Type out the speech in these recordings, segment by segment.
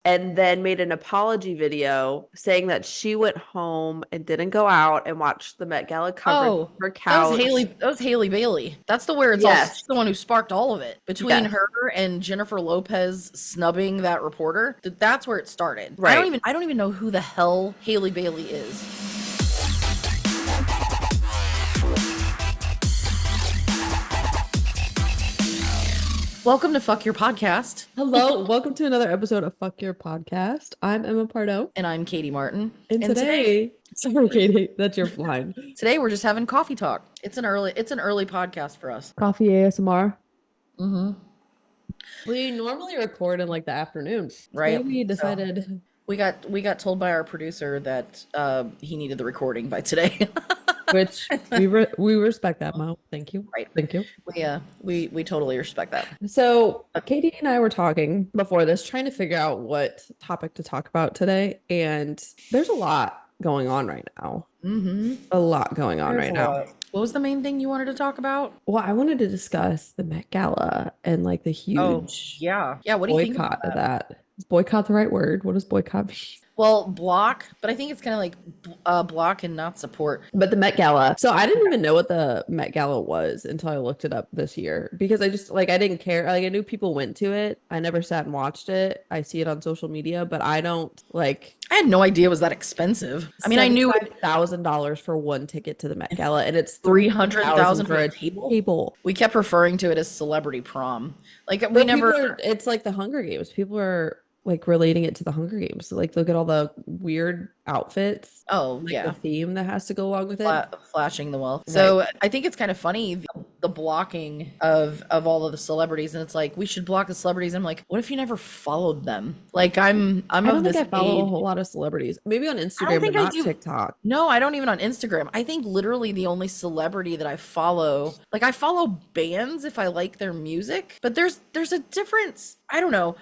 and then made an apology video saying that she went home and didn't go out and watch the Met Gala coverage on her couch. That was Haley Bailey. That's the where it's Yes. she's the one who sparked all of it. Between Yes. her and Jennifer Lopez snubbing that reporter, that's where it started. Right. I don't even know who the hell Haley Bailey is. Welcome to Fuck Your Podcast. Hello, welcome to another episode of Fuck Your Podcast. I'm Emma Pardo. And I'm Katy Martin. And today, sorry Katy, that's your line. Today we're just having coffee talk. It's an early podcast for us. Coffee ASMR. Mm-hmm. We normally record in like the afternoon. Right. Today we decided. So we got told by our producer that he needed the recording by today. Which we respect that, Mo. Thank you. Right. Thank you. We totally respect that. So Katy and I were talking before this, trying to figure out what topic to talk about today. And there's a lot going on right now. Mm-hmm. A lot going on right now. What was the main thing you wanted to talk about? Well, I wanted to discuss the Met Gala and like the huge yeah. What do you think boycott of that? Is boycott the right word? What does boycott mean? Well, block, but I think it's kind of like block and not support. But the Met Gala. So I didn't even know what the Met Gala was until I looked it up this year because I just like I didn't care. Like I knew people went to it. I never sat and watched it. I see it on social media, but I don't like. I had no idea it was that expensive. I mean, I knew $5,000 for one ticket to the Met Gala, and it's $300,000 for a table. We kept referring to it as celebrity prom. Like we never. It's like the Hunger Games. People are like relating it to the Hunger Games. So, like look at all the weird outfits. Oh, like yeah. The theme that has to go along with it. Flashing the wealth. Right. So I think it's kind of funny the blocking of all of the celebrities, and it's like we should block the celebrities. I'm like, what if you never followed them? Like I don't think I follow a whole lot of celebrities. Maybe on Instagram, but not TikTok. No, I don't even on Instagram. I think literally the only celebrity that I follow, like I follow bands if I like their music, but there's a difference. I don't know.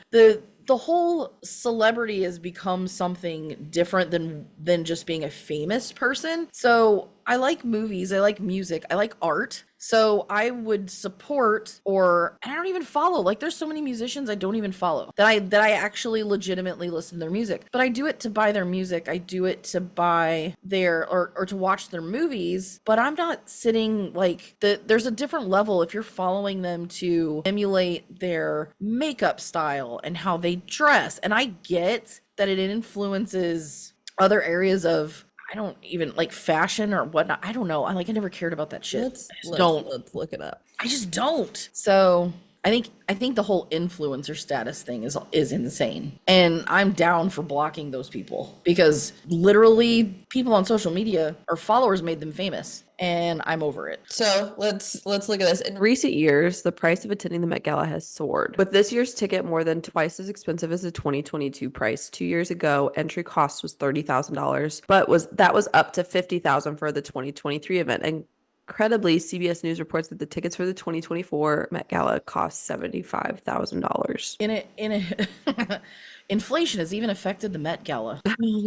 The whole celebrity has become something different than just being a famous person. So I like movies, I like music, I like art. So I would support, or I don't even follow. Like there's so many musicians I don't even follow that I actually legitimately listen to their music. But I do it to buy their music. I do it to buy their or to watch their movies. But I'm not sitting like there's a different level if you're following them to emulate their makeup style and how they dress. And I get that it influences other areas of, I don't even like fashion or whatnot. I don't know. I never cared about that shit. Let's look it up. I just don't. So I think the whole influencer status thing is insane. And I'm down for blocking those people because literally people on social media or followers made them famous. And I'm over it. So let's look at this. In recent years, the price of attending the Met Gala has soared, with this year's ticket more than twice as expensive as the 2022 price. 2 years ago, entry cost was $30,000, but that was up to $50,000 for the 2023 event. And incredibly, CBS News reports that the tickets for the 2024 Met Gala cost $75,000. Inflation has even affected the Met Gala.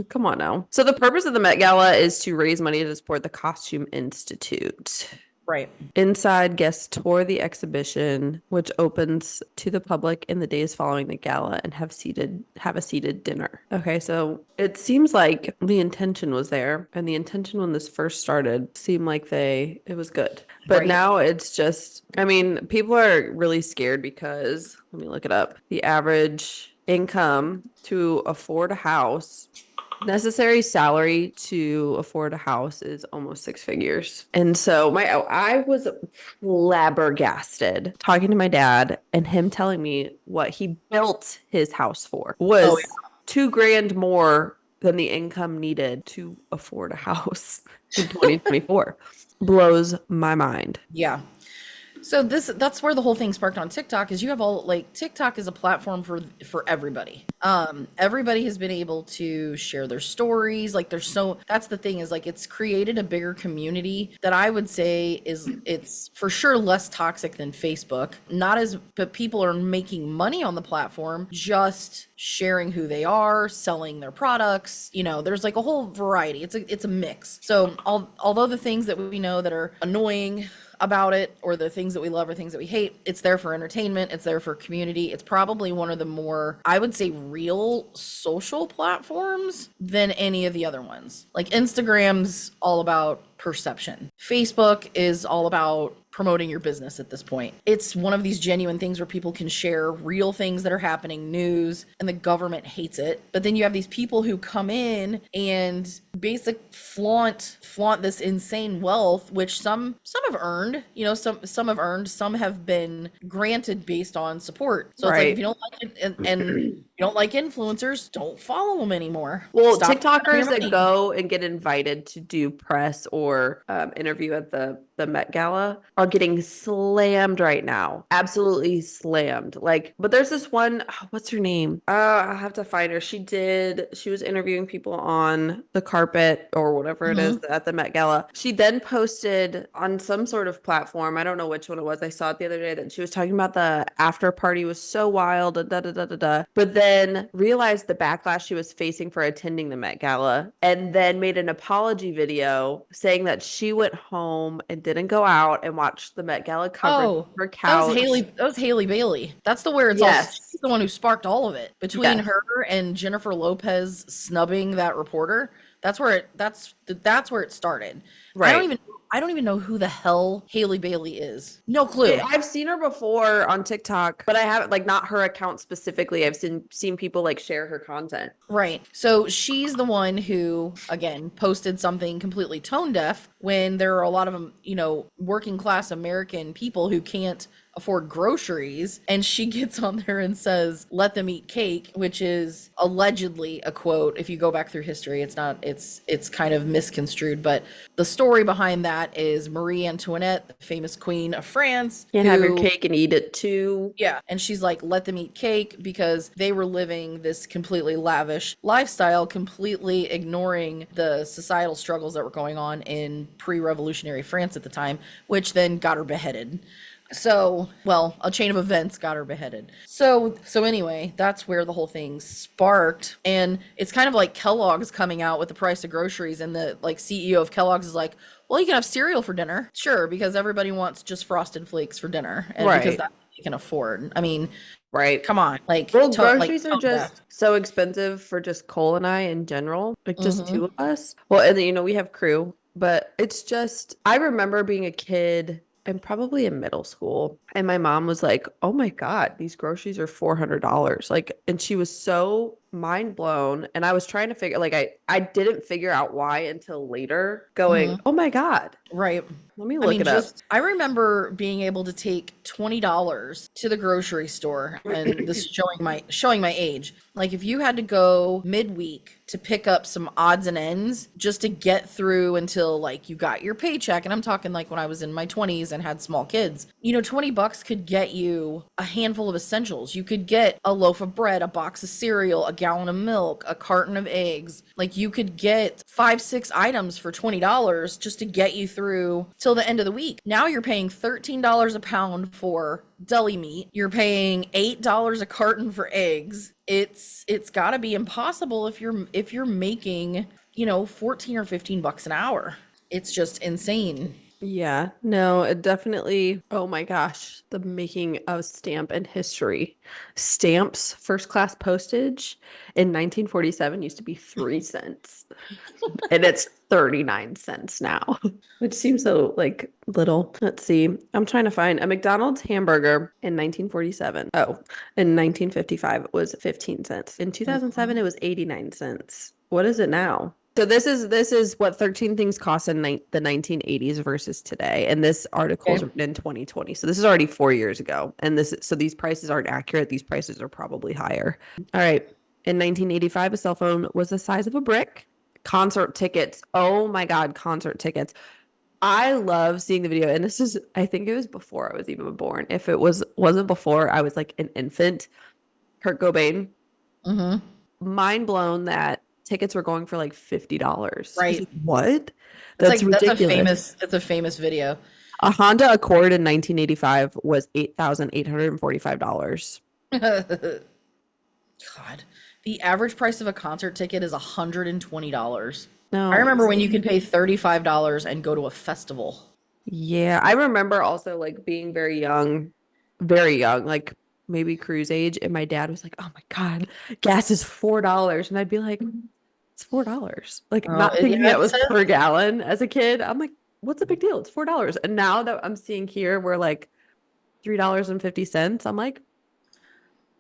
Come on now. So the purpose of the Met Gala is to raise money to support the Costume Institute. Right. Inside, guests tour the exhibition, which opens to the public in the days following the gala, and have a seated dinner. Okay, so it seems like the intention was there, and the intention when this first started seemed like it was good. But now it's just, I mean, people are really scared because, let me look it up. The average income to afford a house, necessary salary to afford a house, is almost 6 figures. And so I was flabbergasted talking to my dad and him telling me what he built his house for was $2,000 more than the income needed to afford a house in 2024. Blows my mind. Yeah. So that's where the whole thing sparked on TikTok, is you have all, like, TikTok is a platform for everybody. Everybody has been able to share their stories. Like that's the thing, is like it's created a bigger community that I would say it's for sure less toxic than Facebook. But people are making money on the platform just sharing who they are, selling their products. You know, there's like a whole variety. It's a mix. So although the things that we know that are annoying about it, or the things that we love or things that we hate. It's there for entertainment. It's there for community. It's probably one of the more, I would say, real social platforms than any of the other ones. Like Instagram's all about perception. Facebook is all about promoting your business at this point. It's one of these genuine things where people can share real things that are happening, news, and the government hates it. But then you have these people who come in and flaunt this insane wealth, which some have earned, some have earned, some have been granted based on support. So it's like, if you don't like it and you don't like influencers, don't follow them anymore. Well, stop TikTokers that go and get invited to do press or interview at the Met Gala are getting slammed right now. Absolutely slammed. Like, but there's this one, what's her name? I'll have to find her. She was interviewing people on the carpet or whatever it is at the Met Gala. She then posted on some sort of platform, I don't know which one it was, I saw it the other day, that she was talking about the after party was so wild, but then realized the backlash she was facing for attending the Met Gala, and then made an apology video saying that she went home and didn't go out and watch the Met Gala coverage on her couch. That was Haley Bailey. That's the where it's all, she's the one who sparked all of it. Between her and Jennifer Lopez snubbing that reporter, that's where it started. Right. I don't even know who the hell Haley Bailey is. No clue. I've seen her before on TikTok, but I haven't, like, not her account specifically. I've seen people like share her content. Right. So she's the one who, again, posted something completely tone deaf when there are a lot of, working class American people who can't afford groceries, and she gets on there and says, "Let them eat cake," which is allegedly a quote. If you go back through history, it's not, it's kind of misconstrued, but the story behind that is Marie Antoinette, the famous queen of France, can't have your cake and eat it too. Yeah. And she's like, let them eat cake, because they were living this completely lavish lifestyle, completely ignoring the societal struggles that were going on in pre-revolutionary France at the time, which then got her beheaded. So, a chain of events got her beheaded. So anyway, that's where the whole thing sparked. And it's kind of like Kellogg's coming out with the price of groceries, and the CEO of Kellogg's is like, well, you can have cereal for dinner. Sure, because everybody wants just Frosted Flakes for dinner. And because that's what you can afford. I mean, right. Come on. Groceries are just so expensive for just Cole and I in general. Like, just two of us. Well, and then, we have crew, but it's just, I remember being a kid and probably in middle school, and my mom was like, "Oh my God, these groceries are $400." Like, and she was so mind blown. And I was trying to figure, I didn't figure out why until later, going, "Oh my God." Right. Let me look it up. I remember being able to take $20 to the grocery store, and this is showing my age. Like, if you had to go midweek to pick up some odds and ends just to get through until you got your paycheck, and I'm talking when I was in my 20s and had small kids, $20 could get you a handful of essentials. You could get a loaf of bread, a box of cereal, a gallon of milk, a carton of eggs. You could get 5-6 items for $20 just to get you through till the end of the week. Now you're paying $13 a pound for deli meat. You're paying $8 a carton for eggs. It's got to be impossible if you're making, 14 or 15 bucks an hour. It's just insane. Yeah, no, it definitely. Oh my gosh, the making of stamp in history. Stamps, first class postage in 1947 used to be 3 cents, and it's 39 cents now, which seems so little. Let's see. I'm trying to find a McDonald's hamburger in 1947. Oh, in 1955 it was 15 cents. In 2007 it was 89 cents. What is it now? So this is what 13 things cost in the 1980s versus today. And this article is written in 2020. So this is already 4 years ago. And so these prices aren't accurate. These prices are probably higher. All right. In 1985, a cell phone was the size of a brick. Concert tickets. Oh my God, concert tickets. I love seeing the video. And I think it was before I was even born. If it wasn't before, I was an infant. Kurt Cobain. Mind blown that tickets were going for $50. Right. What? That's ridiculous. That's a famous video. A Honda Accord in 1985 was $8,845. God. The average price of a concert ticket is $120. No. I remember when you could pay $35 and go to a festival. Yeah, I remember also like being very young, like maybe cruise age, and my dad was like, "Oh my God, gas is $4." And I'd be like, "It's $4." Like Oh, not thinking yeah, that it was says. per gallon as a kid. I'm like, "What's the big deal? It's $4." And now that I'm seeing here we're like $3.50, I'm like,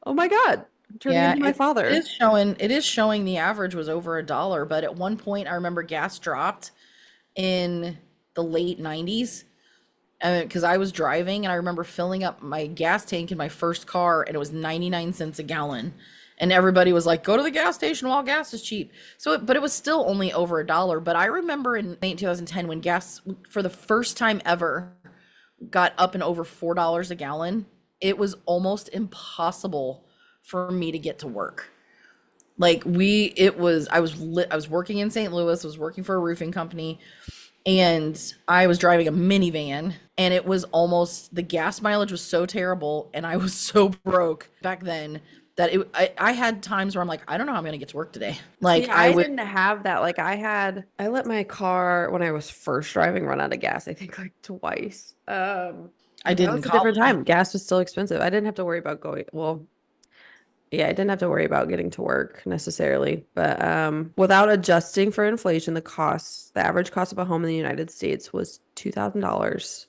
"Oh my God, I'm turning Yeah, into my it father." is showing. It is showing the average was over $1, but at one point I remember gas dropped in the late 90s because I was driving and I remember filling up my gas tank in my first car and it was 99 cents a gallon. And everybody was like, go to the gas station while gas is cheap. But it was still only over $1. But I remember in late 2010 when gas, for the first time ever, got up and over $4 a gallon, it was almost impossible for me to get to work. Like I was working in St. Louis, was working for a roofing company, and I was driving a minivan, and it was almost, the gas mileage was so terrible and I was so broke back then that I had times where I'm like, I don't know how I'm gonna get to work today. See, Like I I would. didn't have that. Like I let my car when I was first driving run out of gas, I think like twice. I But did that in was a different college. time. Gas was still expensive. I didn't have to worry about going, well, yeah, I didn't have to worry about getting to work necessarily. But without adjusting for inflation, the average cost of a home in the United States was $2,000,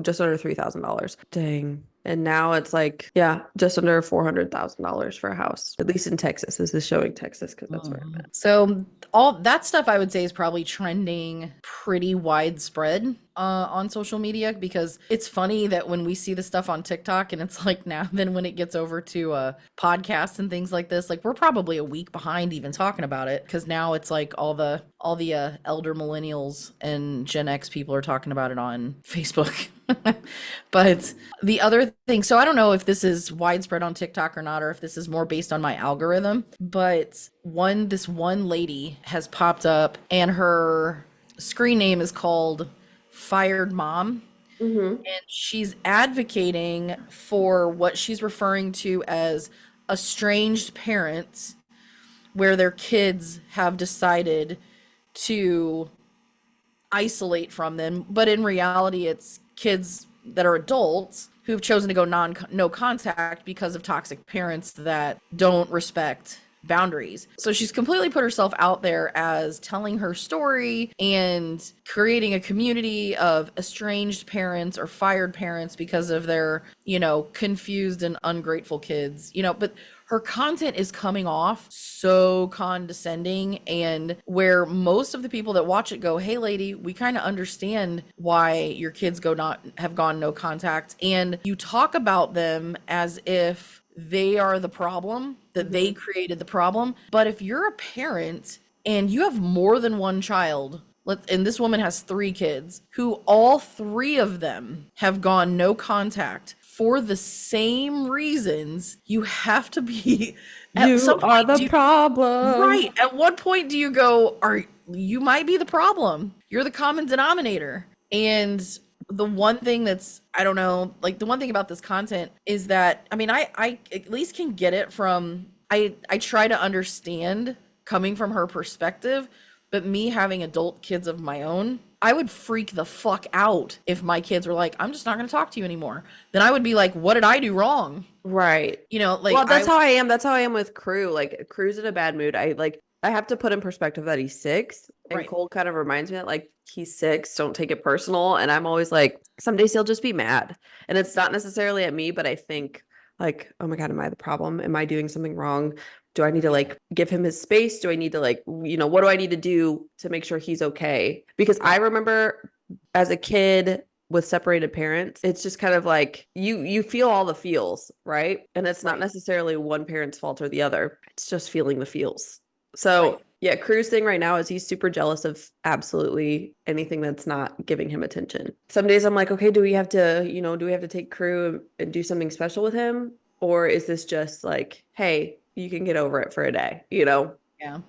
just under $3,000. Dang. And now it's like, yeah, just under $400,000 for a house. At least in Texas. This is showing Texas because that's where I'm Mhm. at. So all that stuff I would say is probably trending pretty widespread on social media, because it's funny that when we see the stuff on TikTok and it's like, now then when it gets over to podcasts and things like this, like we're probably a week behind even talking about it, because now it's like all the elder millennials and Gen X people are talking about it on Facebook. But the other thing, so I don't know if this is widespread on TikTok or not, or if this is more based on my algorithm, but this one lady has popped up and her screen name is called Fired Mom. Hmm. And she's advocating for what she's referring to as estranged parents, where their kids have decided to isolate from them, but in reality it's kids that are adults who've chosen to go no contact because of toxic parents that don't respect boundaries. So she's completely put herself out there as telling her story and creating a community of estranged parents or fired parents because of their, confused and ungrateful kids. But her content is coming off so condescending, and where most of the people that watch it go, hey lady, we kind of understand why your kids have gone no contact, and you talk about them as if they are the problem, that they Hmm. created the problem. But if you're a parent and you have more than one child, and this woman has 3 kids, who all 3 of them have gone no contact for the same reasons, you have to be, at You some are point, the problem. right, at what point do you go, you might be the problem, you're the common denominator. And the one thing that's, I don't know, like the one thing about this content is that, I mean, I at least can get it from, I try to understand coming from her perspective, but me having adult kids of my own, I would freak the fuck out if my kids were like, I'm just not going to talk to you anymore. Then I would be like, what did I do wrong? Right. Like Well, that's I, how I am. That's how I am with Crew. Like Crew's in a bad mood. I have to put in perspective that he's 6, and right, Cole kind of reminds me that like he's 6, don't take it personal. And I'm always like, some days he'll just be mad. And it's not necessarily at me, but I think like, oh my God, am I the problem? Am I doing something wrong? Do I need to yeah, like give him his space? Do I need to like, what do I need to do to make sure he's okay? Because I right, remember as a kid with separated parents, it's just kind of like you feel all the feels, right? And it's not right, necessarily one parent's fault or the other. It's just feeling the feels. right. So yeah, Crew's thing right now is he's super jealous of absolutely anything that's not giving him attention. Some days I'm like, okay, do we have to take Crew and do something special with him? Or is this just like, hey, you can get over it for a day, Yeah.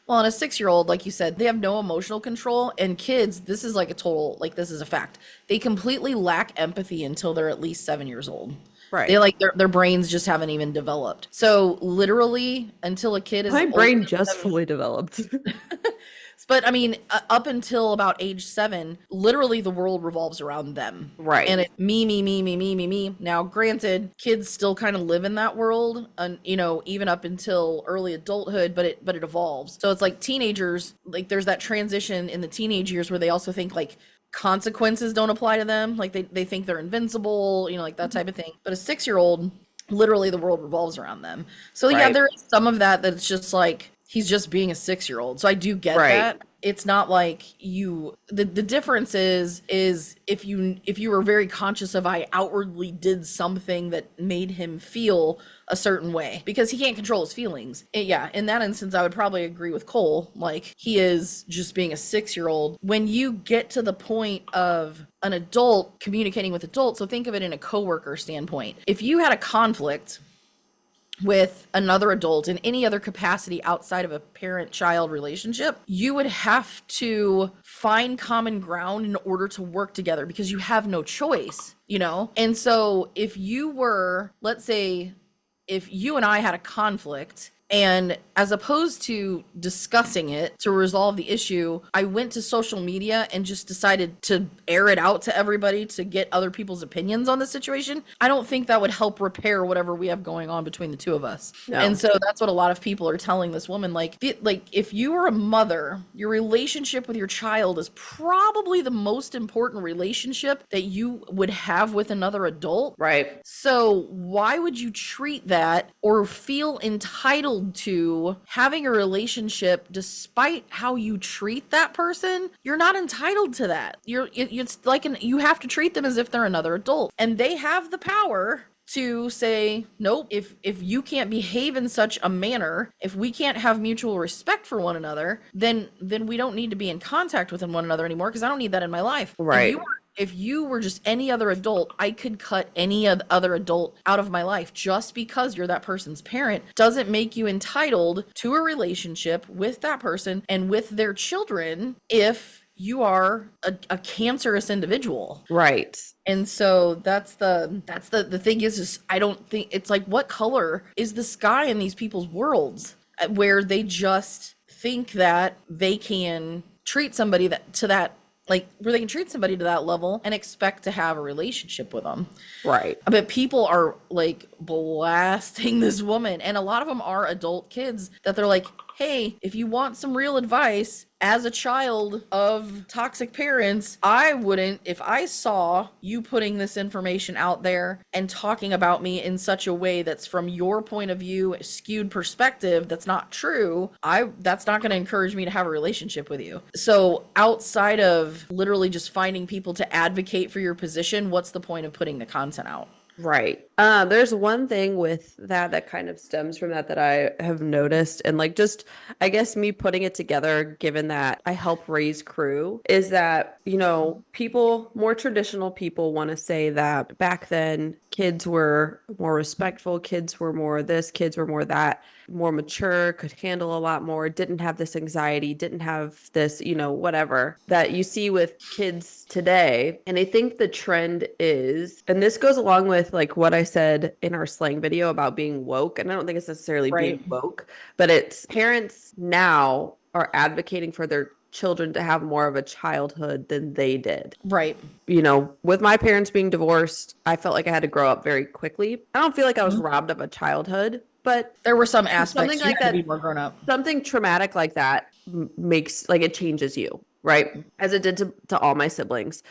Well, and a 6-year-old, like you said, they have no emotional control. And kids, this is like a total, like, this is a fact. They completely lack empathy until they're at least 7 years old. They Right. like their brains just haven't even developed. So literally until a kid is My older brain than just 7, fully developed. But I mean, up until about age 7, literally the world revolves around them. Right. And it's me, me, me, me, me, me, me. Now, granted, kids still kind of live in that world, and even up until early adulthood, but it evolves. So it's like teenagers, like there's that transition in the teenage years where they also think like consequences don't apply to them. Like they think they're invincible, like that type of thing. But a 6-year-old, literally the world revolves around them. So yeah, Right. there is some of that's just like he's just being a 6-year-old. So I do get Right. that. It's not like the difference is if you were very conscious of I outwardly did something that made him feel a certain way, because he can't control his feelings. And yeah, in that instance, I would probably agree with Cole. Like, he is just being a 6-year-old. When you get to the point of an adult communicating with adults, so think of it in a coworker standpoint. If you had a conflict with another adult in any other capacity outside of a parent-child relationship, you would have to find common ground in order to work together, because you have no choice, And so if you were, let's say, if you and I had a conflict, and as opposed to discussing it to resolve the issue, I went to social media and just decided to air it out to everybody to get other people's opinions on the situation, I don't think that would help repair whatever we have going on between the two of us. No. And so that's what a lot of people are telling this woman. Like if you are a mother, your relationship with your child is probably the most important relationship that you would have with another adult. Right. So why would you treat that or feel entitled to having a relationship despite how you treat that person? You're not entitled to that. It's like you have to treat them as if they're another adult, and they have the power to say, nope, if you can't behave in such a manner, if we can't have mutual respect for one another, then we don't need to be in contact with one another anymore, because I don't need that in my life. Right. If you were just any other adult, I could cut any other adult out of my life. Just because you're that person's parent doesn't make you entitled to a relationship with that person and with their children if you are a cancerous individual. Right. And so that's the thing is I don't think it's like, what color is the sky in these people's worlds where they just think that they can treat somebody where they can treat somebody to that level and expect to have a relationship with them. Right. But people are like blasting this woman, and a lot of them are adult kids that they're like, hey, if you want some real advice as a child of toxic parents, I wouldn't, if I saw you putting this information out there and talking about me in such a way that's from your point of view, skewed perspective, that's not true, that's not going to encourage me to have a relationship with you. So outside of literally just finding people to advocate for your position, what's the point of putting the content out? Right. There's one thing with that kind of stems from that I have noticed, and like just, I guess me putting it together, given that I help raise crew, is that, more traditional people want to say that back then kids were more respectful, kids were more this, kids were more that, more mature, could handle a lot more, didn't have this anxiety, didn't have this, whatever that you see with kids today. And I think the trend is, and this goes along with like what I said in our slang video about being woke. And I don't think it's necessarily being woke, but it's parents now are advocating for their children to have more of a childhood than they did. Right. With my parents being divorced, I felt like I had to grow up very quickly. I don't feel like I was robbed of a childhood, but there were some aspects something like that, to be more grown up. Something traumatic like that makes, like, it changes you, right? As it did to all my siblings.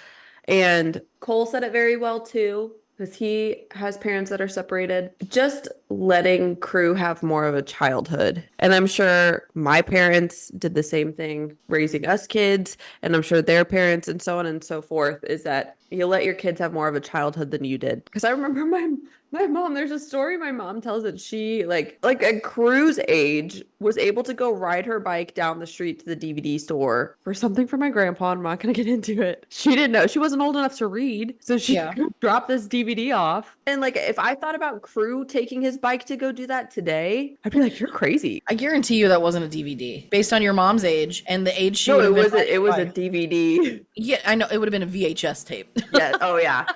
And Cole said it very well too, because he has parents that are separated. Just letting crew have more of a childhood. And I'm sure my parents did the same thing raising us kids, and I'm sure their parents and so on and so forth, is that you let your kids have more of a childhood than you did. Because I remember my mom, there's a story my mom tells that she, like at Crew's age, was able to go ride her bike down the street to the DVD store for something for my grandpa. I'm not going to get into it. She didn't know. She wasn't old enough to read. So she dropped this DVD off. And like, if I thought about Crew taking his bike to go do that today, I'd be like, you're crazy. I guarantee you that wasn't a DVD based on your mom's age and the age she No, would have it been. It was a DVD. Yeah, I know. It would have been a VHS tape. Yeah. Oh, yeah.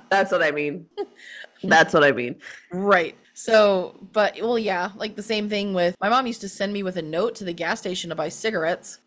That's what I mean. That's what I mean. Right. So, but, well, yeah, like the same thing with my mom used to send me with a note to the gas station to buy cigarettes.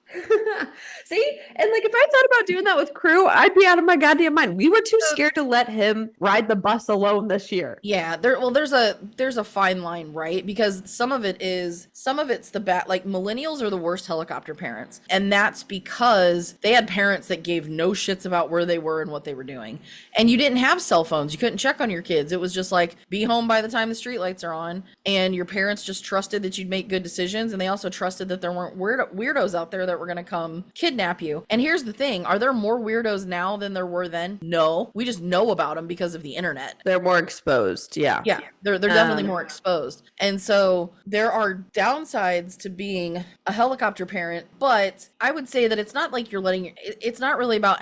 See, and like if I thought about doing that with crew, I'd be out of my goddamn mind. We were too scared to let him ride the bus alone this year. Yeah, there's a fine line, right? Because some of it's the bad, like millennials are the worst helicopter parents. And that's because they had parents that gave no shits about where they were and what they were doing. And you didn't have cell phones. You couldn't check on your kids. It was just like be home by the time the streetlights are on. And your parents just trusted that you'd make good decisions, and they also trusted that there weren't weirdos out there that were going to come kidnap you. And here's the thing, are there more weirdos now than there were then? No. We just know about them because of the internet. They're more exposed. Yeah. Yeah, they're definitely more exposed. And so there are downsides to being a helicopter parent, but I would say that it's not like it's not really about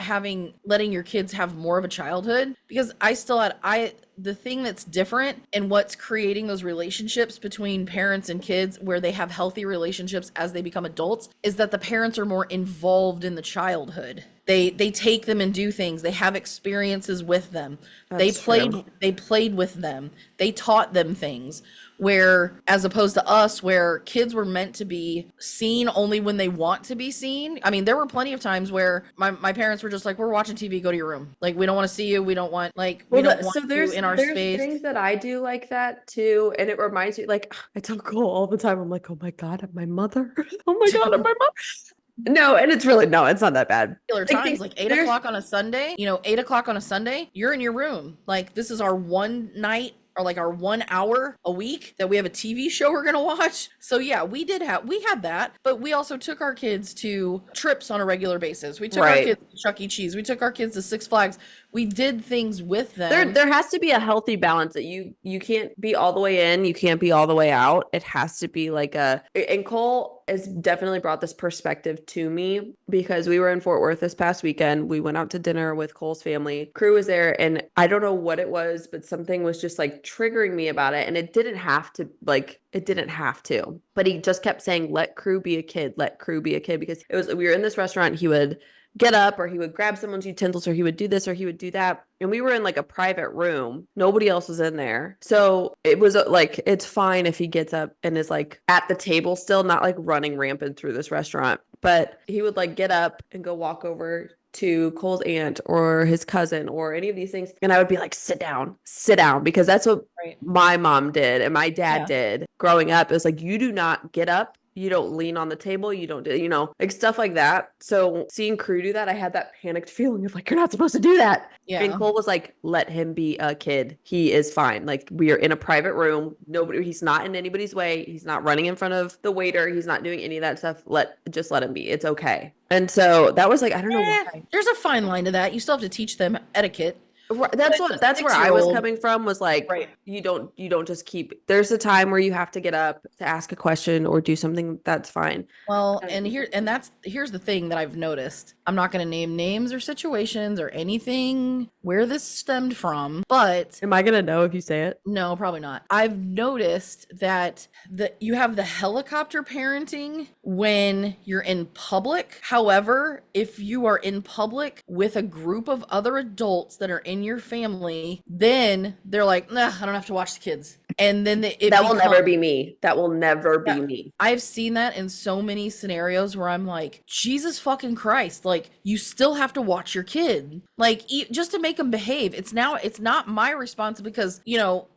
letting your kids have more of a childhood, because the thing that's different and what's creating those relationships between parents and kids where they have healthy relationships as they become adults is that the parents are more involved in the childhood. They take them and do things. They have experiences with them. They played with them. They taught them things. Where, as opposed to us, where kids were meant to be seen only when they want to be seen. I mean, there were plenty of times where my parents were just like, we're watching TV, go to your room. Like, we don't want to see you. We don't want, we don't want you in our space. There's things that I do like that too. And it reminds me, like, I tell Cole all the time, I'm like, oh my God, I'm my mother. Oh my God, I'm my mom. No, and it's not that bad. Times, like 8 o'clock on a Sunday, 8 o'clock on a Sunday, you're in your room. Like, this is our one night, or like our 1 hour a week that we have a TV show we're gonna watch. So yeah, we had that, but we also took our kids to trips on a regular basis. We took our kids to Chuck E. Cheese. We took our kids to Six Flags. We did things with them. There has to be a healthy balance that you can't be all the way in, you can't be all the way out. It has to be like and Cole has definitely brought this perspective to me because we were in Fort Worth this past weekend. We went out to dinner with Cole's family. Crew was there, and I don't know what it was, but something was just like triggering me about it. And it didn't have to, but he just kept saying, let Crew be a kid, let Crew be a kid, because we were in this restaurant. He would get up, or he would grab someone's utensils, or he would do this, or he would do that. And we were in like a private room. Nobody else was in there. So it was like, it's fine if he gets up and is like at the table still, not like running rampant through this restaurant. But he would like get up and go walk over to Cole's aunt or his cousin or any of these things. And I would be like, sit down, because that's what my mom did and my dad did growing up. It was like, you do not get up. You don't lean on the table. You don't do, like stuff like that. So seeing Crew do that, I had that panicked feeling of like, you're not supposed to do that. Yeah. And Cole was like, let him be a kid. He is fine. Like, we are in a private room. He's not in anybody's way. He's not running in front of the waiter. He's not doing any of that stuff. Just let him be. It's okay. And so that was like, I don't know why. There's a fine line to that. You still have to teach them etiquette. That's where I was coming from, was like, you don't just keep, there's a time where you have to get up to ask a question or do something. That's fine. Well, here's the thing that I've noticed. I'm not going to name names or situations or anything where this stemmed from, but am I going to know if you say it? No, probably not. I've noticed that you have the helicopter parenting when you're in public. However, if you are in public with a group of other adults that are in your family, then they're like, nah, I don't have to watch the kids. And then that will never be me. That will never be me. I've seen that in so many scenarios where I'm like, Jesus fucking Christ, like, you still have to watch your kid, like, just to make them behave. It's not my responsibility, because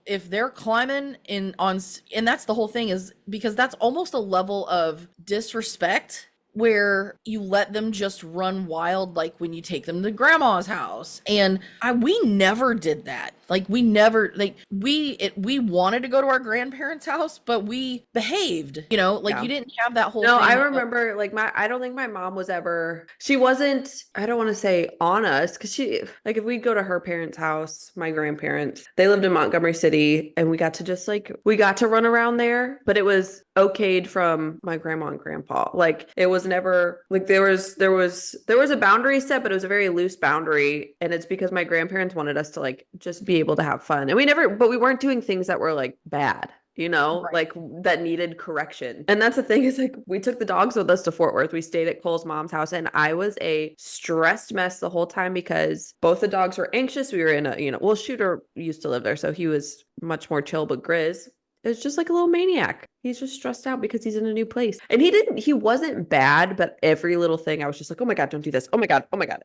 if they're climbing and that's the whole thing, is because that's almost a level of disrespect where you let them just run wild, like when you take them to grandma's house. And we never did that. Like, we never, like, we wanted to go to our grandparents' house, but we behaved, you didn't have that whole thing. I remember, I don't think my mom was ever, she wasn't, I don't want to say on us, because if we'd go to her parents' house, my grandparents, they lived in Montgomery City, and we got to run around there, but it was okayed from my grandma and grandpa. Like, it was never, like, there was a boundary set, but it was a very loose boundary. And it's because my grandparents wanted us to like just be able to have fun. And we weren't doing things that were like bad, like that needed correction. And that's the thing, is like, we took the dogs with us to Fort Worth. We stayed at Cole's mom's house, and I was a stressed mess the whole time because both the dogs were anxious. We were in Shooter used to live there, so he was much more chill, but Grizz, is just like a little maniac. He's just stressed out because he's in a new place. And he wasn't bad, but every little thing I was just like, oh my God, don't do this. Oh my God. Oh my God.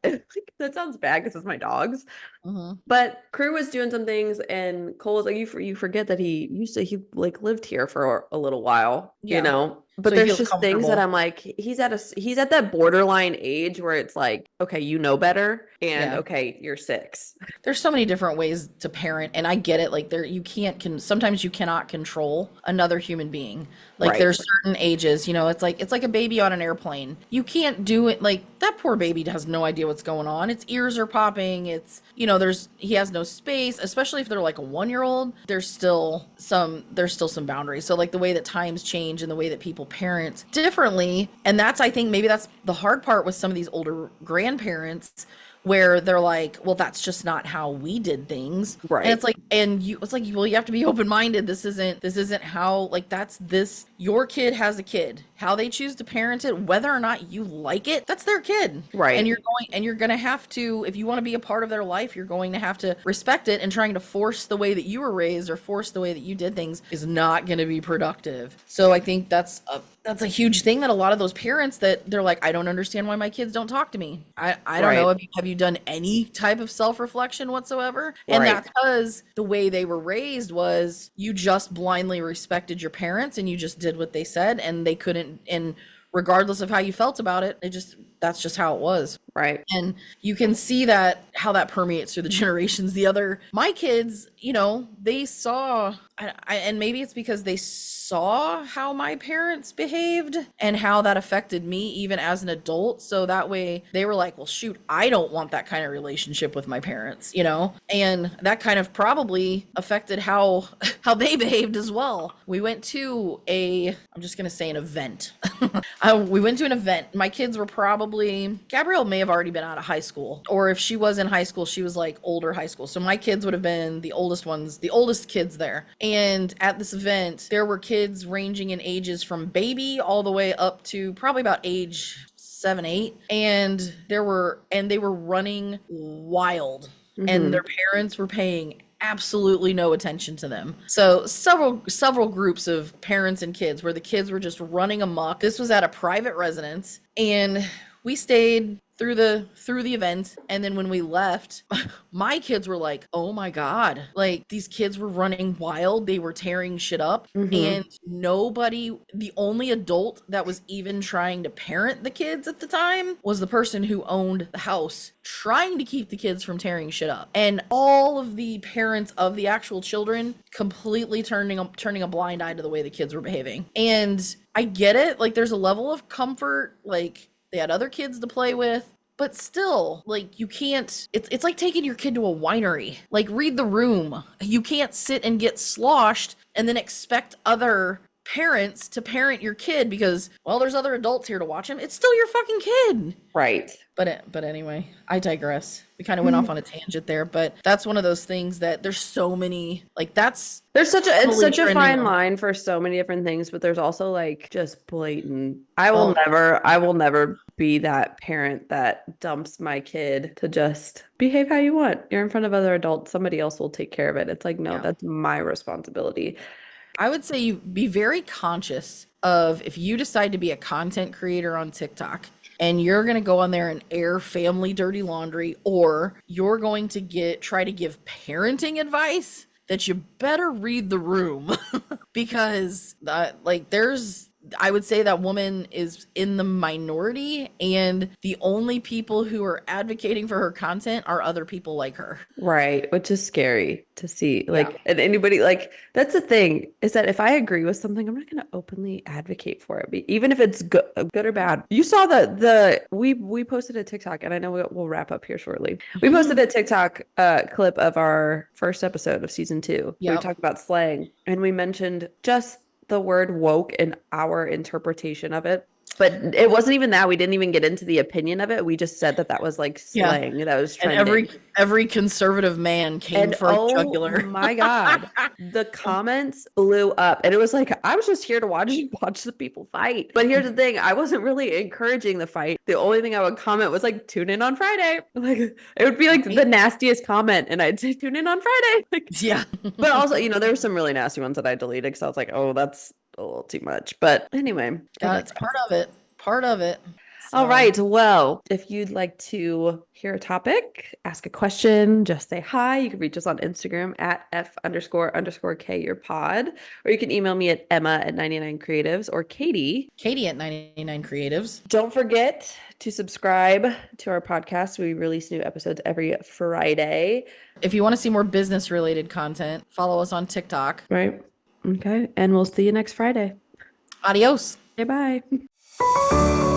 That sounds bad because it's my dogs. Mhm. But Crew was doing some things, and Cole was like, you forget that he like lived here for a little while, you Yeah. know? But So he there's feels just things that comfortable. I'm like, he's at that borderline age where it's like, okay, you know better, and Yeah. okay, you're 6. There's so many different ways to parent, and I get it. Like, sometimes you cannot control another human being. Like, Right. there's certain ages, it's like a baby on an airplane. You can't do it. Like, that poor baby has no idea what's going on. Its ears are popping. He has no space, especially if they're like a 1-year old. There's still some boundaries. So, like, the way that times change and the way that people parent differently, and I think maybe that's the hard part with some of these older grandparents, where they're like, well, that's just not how we did things. And Right. it's like, well, you have to be open-minded. This isn't how, like, your kid has a kid. How they choose to parent it, whether or not you like it, that's their kid. And Right. you're going to have to, if you want to be a part of their life, you're going to have to respect it, and trying to force the way that you were raised or force the way that you did things is not going to be productive. So I think that's a huge thing, that a lot of those parents, that they're like, I don't understand why my kids don't talk to me. I don't know. Right. Have you done any type of self-reflection whatsoever? And Right. that's because the way they were raised was, you just blindly respected your parents and you just did what they said, and they couldn't, and regardless of how you felt about it, that's just how it was. Right. And you can see that, how that permeates through the generations. My kids, they saw, and maybe it's because they saw how my parents behaved and how that affected me even as an adult. So that way they were like, well, shoot, I don't want that kind of relationship with my parents, and that kind of probably affected how they behaved as well. We went to I'm just going to say, an event. We went to an event. My kids were Gabrielle may have already been out of high school, or if she was in high school, she was like older high school. So my kids would have been the oldest kids there. And at this event, there were kids ranging in ages from baby all the way up to probably about age 7, 8. And they were running wild. And their parents were paying absolutely no attention to them. So several groups of parents and kids, where the kids were just running amok. This was at a private residence, and we stayed through the event. And then when we left, my kids were like, oh my God, like, these kids were running wild. They were tearing shit up. And the only adult that was even trying to parent the kids at the time was the person who owned the house, trying to keep the kids from tearing shit up. And all of the parents of the actual children completely turning a blind eye to the way the kids were behaving. And I get it. Like, there's a level of comfort, like, they had other kids to play with, but still, like, you can't, it's like taking your kid to a winery. Like, read the room. You can't sit and get sloshed and then expect other parents to parent your kid because, well, there's other adults here to watch him. It's still your fucking kid. Right. But anyway, I digress. We kind of went off on a tangent there, but that's one of those things that there's so many, like, It's totally such a trending fine on. line for so many different things, but there's also like just blatant. I will never be that parent that dumps my kid to just behave how you want. You're in front of other adults, somebody else will take care of it. It's like, no, Yeah. that's my responsibility. I would say you be very conscious of, if you decide to be a content creator on TikTok and you're going to go on there and air family dirty laundry, or you're going to try to give parenting advice, that you better read the room. Because I would say that woman is in the minority, and the only people who are advocating for her content are other people like her. Right, which is scary to see. Yeah. Like, and anybody, like, that's the thing, is that if I agree with something, I'm not going to openly advocate for it, even if it's good or bad. You saw we posted a TikTok, and I know we'll wrap up here shortly. We posted a TikTok clip of our first episode of season 2. Where we Yep. talked about slang, and we mentioned just the word woke and our interpretation of it. But it wasn't even that. We didn't even get into the opinion of it. We just said that was like Yeah. slang that was And trending. every conservative man came And for a oh jugular. my God, the comments blew up. And it was like, I was just here to watch the people fight. But here's the thing, I wasn't really encouraging the fight. The only thing I would comment was like, tune in on Friday. Like it would be like the nastiest comment. And I'd say, tune in on Friday. Like, Yeah. but also, you know, there were some really nasty ones that I deleted because I was like, oh, that's a little too much. But anyway. It's part of it. Part of it. All right. Well, if you'd like to hear a topic, ask a question, just say hi, you can reach us on Instagram at F__K your pod, or you can email me at Emma@99creatives or Katy at 99 Creatives. Don't forget to subscribe to our podcast. We release new episodes every Friday. If you want to see more business related content, follow us on TikTok. Right. Okay. And we'll see you next Friday. Adios. Okay, bye.